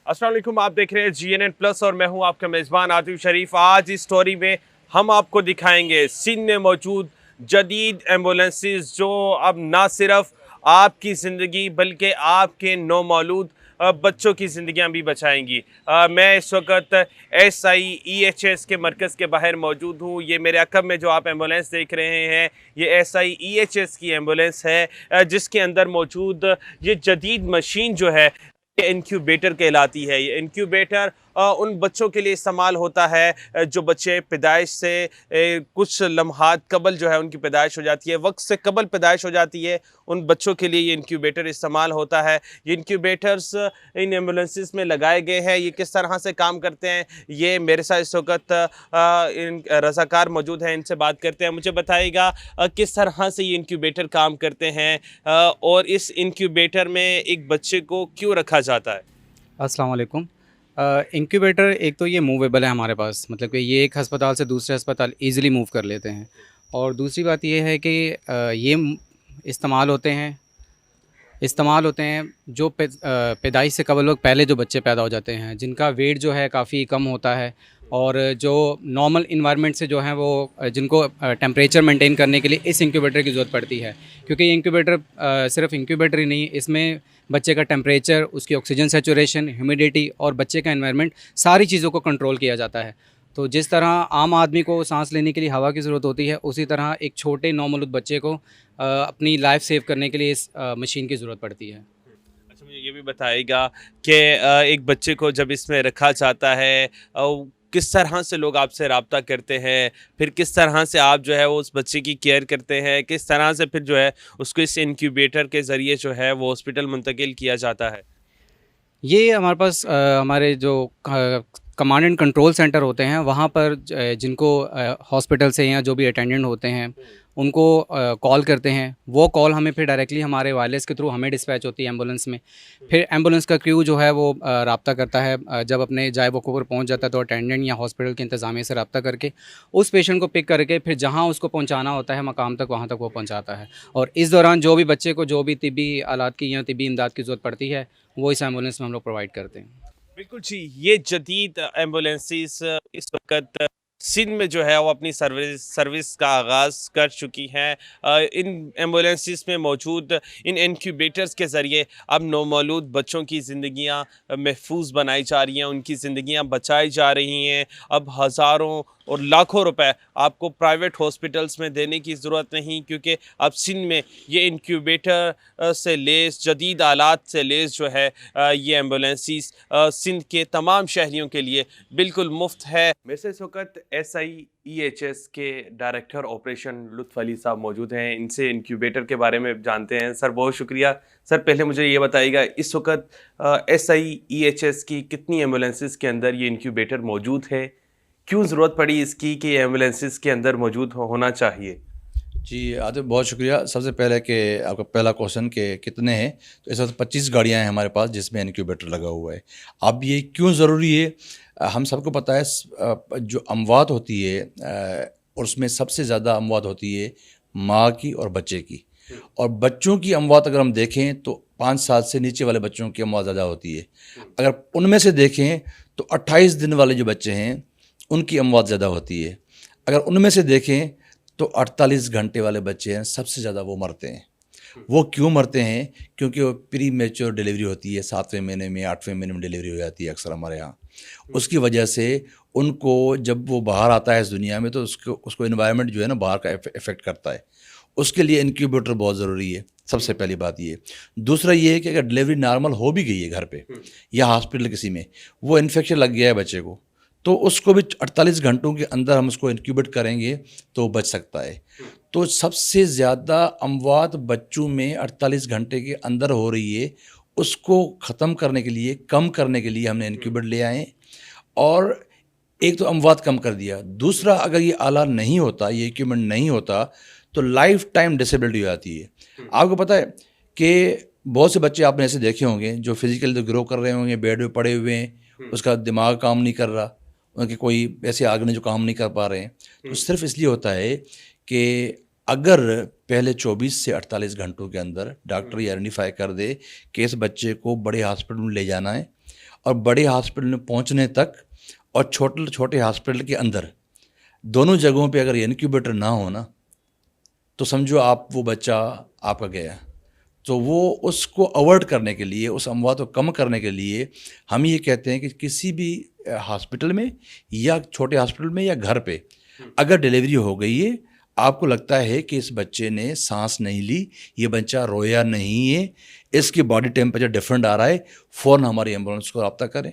अस्सलाम वालेकुम, आप देख रहे हैं GNN प्लस और मैं हूं आपका मेज़बान आतिफ शरीफ। आज इस स्टोरी में हम आपको दिखाएंगे सिंध में मौजूद जदीद एम्बुलेंसेस जो अब ना सिर्फ आपकी ज़िंदगी बल्कि आपके नौमौलूद बच्चों की ज़िंदगियां भी बचाएंगी। मैं इस वक्त SIEHS के मरकज़ के बाहर मौजूद हूँ। ये मेरे अक़ब में जो आप एम्बुलेंस देख रहे हैं ये SIEHS की एम्बुलेंस है, जिसके अंदर मौजूद ये जदीद मशीन जो है इनक्यूबेटर कहलाती है। ये इनक्यूबेटर उन बच्चों के लिए इस्तेमाल होता है जो बच्चे पैदाइश से कुछ लम्हात कबल जो है उनकी पैदाइश हो जाती है, वक्त से कबल पैदाइश हो जाती है। उन बच्चों के लिए ये इनक्यूबेटर इस्तेमाल होता है। ये इनक्यूबेटर्स इन एम्बुलेंसेस में लगाए गए हैं। ये किस तरह से काम करते हैं ये मेरे साथ इस वक्त इन रज़ाकार मौजूद हैं, इनसे बात करते हैं। मुझे बताइएगा किस तरह से ये इनक्यूबेटर काम करते हैं और इस इनक्यूबेटर में एक बच्चे को क्यों रखा जाता है। अस्सलाम वालेकुम। इंक्यूबेटर एक तो ये मूवेबल है हमारे पास, मतलब कि ये एक अस्पताल से दूसरे अस्पताल ईज़िली मूव कर लेते हैं। और दूसरी बात ये है कि ये इस्तेमाल होते हैं जो पैदाइश से कबल वक्त पहले जो बच्चे पैदा हो जाते हैं, जिनका वेट जो है काफ़ी कम होता है और जो नॉर्मल इन्वायरमेंट से जो है वो जिनको टेम्परेचर मेंटेन करने के लिए इस इंक्यूबेटर की ज़रूरत पड़ती है। क्योंकि ये इंक्यूबेटर सिर्फ इंक्यूबेटर ही नहीं, इसमें बच्चे का टेम्परेचर, उसकी ऑक्सीजन सैचुरेशन, ह्यूमिडिटी और बच्चे का एनवायरनमेंट, सारी चीज़ों को कंट्रोल किया जाता है। तो जिस तरह आम आदमी को सांस लेने के लिए हवा की ज़रूरत होती है, उसी तरह एक छोटे नौमौलूद बच्चे को अपनी लाइफ सेव करने के लिए इस मशीन की ज़रूरत पड़ती है। अच्छा, मुझे ये भी बताइएगा कि एक बच्चे को जब इसमें रखा जाता है किस तरह से लोग आपसे रब्ता करते हैं, फिर किस तरह से आप जो है वो उस बच्चे की केयर करते हैं, किस तरह से फिर जो है उसको इस इनक्यूबेटर के ज़रिए जो है वो हॉस्पिटल मुंतकिल किया जाता है। ये हमारे पास हमारे जो कमांड एंड कंट्रोल सेंटर होते हैं, वहाँ पर जिनको हॉस्पिटल से या जो भी अटेंडेंट होते हैं उनको कॉल करते हैं। वो कॉल हमें फिर डायरेक्टली हमारे वायरलेस के थ्रू हमें डिस्पैच होती है एम्बुलेंस में। फिर एम्बुलेंस का क्रू जो है वो रब्ता करता है, जब अपने जाए वक़्त पर पहुँच जाता है तो अटेंडेंट या हॉस्पिटल के इंतज़ामिया से रब्ता करके उस पेशेंट को पिक करके फिर जहाँ उसको पहुँचाना होता है मकाम तक, वहाँ तक वो पहुँचाता है। और इस दौरान जो भी बच्चे को जो भी तिब्बी आलात की या तिब्बी इमदाद की ज़रूरत पड़ती है, वो इस एम्बुलेंस में हम लोग प्रोवाइड करते हैं। बिल्कुल जी, ये जदीद एम्बुलेंसेस इस वक़्त सिंध में जो है वो अपनी सर्विस का आगाज़ कर चुकी हैं। इन एम्बुलेंसेस में मौजूद इन इनक्यूबेटर्स के ज़रिए अब नौमौलूद बच्चों की ज़िंदगियाँ महफूज बनाई जा रही हैं, उनकी ज़िंदगियाँ बचाई जा रही हैं। अब हज़ारों और लाखों रुपए आपको प्राइवेट हॉस्पिटल्स में देने की ज़रूरत नहीं, क्योंकि अब सिंध में ये इनक्यूबेटर से लैस जदीद आलात से लैस जो है ये एम्बुलेंसेस सिंध के तमाम शहरियों के लिए बिल्कुल मुफ्त है। मेरे से इस वक्त SIEHS के डायरेक्टर ऑपरेशन लुत्फ़ अली साहब मौजूद हैं, इनसे इनक्यूबेटर के बारे में जानते हैं। सर बहुत शुक्रिया। सर पहले मुझे ये बताइएगा इस वक्त SIEHS की कितनी एम्बुलेंसेस के अंदर ये इनक्यूबेटर मौजूद है, क्यों ज़रूरत पड़ी इसकी कि एम्बुलेंसेस के अंदर मौजूद होना चाहिए। जी आतिफ, बहुत शुक्रिया। सबसे पहले कि आपका पहला क्वेश्चन कि कितने हैं, तो इस वक्त 25 गाड़ियाँ हैं हमारे पास जिसमें इनक्यूबेटर लगा हुआ है। अब ये क्यों ज़रूरी है, हम सबको पता है जो अमवात होती है और उसमें सबसे ज़्यादा अमवात होती है माँ की और बच्चे की। और बच्चों की अमवात अगर हम देखें तो 5 साल से नीचे वाले बच्चों की अमवात ज़्यादा होती है। अगर उनमें से देखें तो 28 दिन वाले जो बच्चे हैं उनकी अमवात ज़्यादा होती है। अगर उनमें से देखें तो 48 घंटे वाले बच्चे हैं, सबसे ज़्यादा वो मरते हैं। वो क्यों मरते हैं? क्योंकि वो प्री मैच्योर डिलीवरी होती है, 7वें महीने में 8वें महीने में डिलीवरी हो जाती है अक्सर हमारे यहाँ। उसकी वजह से उनको जब वो बाहर आता है इस दुनिया में तो उसको एनवायरनमेंट जो है ना बाहर का इफ़ेक्ट करता है। उसके लिए इनक्यूबेटर बहुत ज़रूरी है, सबसे पहली बात ये। दूसरा ये है कि अगर डिलीवरी नॉर्मल हो भी गई है घर पे या हॉस्पिटल किसी में, वो इन्फेक्शन लग गया है बच्चे को, तो उसको भी 48 घंटों के अंदर हम उसको इंक्यूबेट करेंगे तो बच सकता है। तो सबसे ज़्यादा अमवात बच्चों में 48 घंटे के अंदर हो रही है, उसको ख़त्म करने के लिए, कम करने के लिए हमने इंक्यूबेट ले आए। और एक तो अमवात कम कर दिया, दूसरा अगर ये आला नहीं होता, ये इक्विपमेंट नहीं होता तो लाइफ टाइम डिसेबिलिटी हो जाती है। आपको पता है कि बहुत से बच्चे आपने ऐसे देखे होंगे जो फिजिकली तो ग्रो कर रहे होंगे, बेड पे पड़े हुए हैं, उसका दिमाग काम नहीं कर रहा, उनके कोई ऐसे आर्गन जो काम नहीं कर पा रहे हैं। तो सिर्फ इसलिए होता है कि अगर पहले 24 से 48 घंटों के अंदर डॉक्टर ये आइडेंटिफाई कर दे कि इस बच्चे को बड़े हॉस्पिटल में ले जाना है और बड़े हॉस्पिटल में पहुंचने तक और छोटे छोटे हॉस्पिटल के अंदर दोनों जगहों पे अगर इनक्यूबेटर ना हो ना, तो समझो आप वो बच्चा आपका गया। तो वो उसको अवॉइड करने के लिए, उस अमवात को कम करने के लिए हम ये कहते हैं कि किसी भी हॉस्पिटल में या छोटे हॉस्पिटल में या घर पे अगर डिलीवरी हो गई है, आपको लगता है कि इस बच्चे ने सांस नहीं ली, ये बच्चा रोया नहीं है, इसकी बॉडी टेम्परेचर डिफरेंट आ रहा है, फ़ौरन हमारी एम्बुलेंस को रब्ता करें।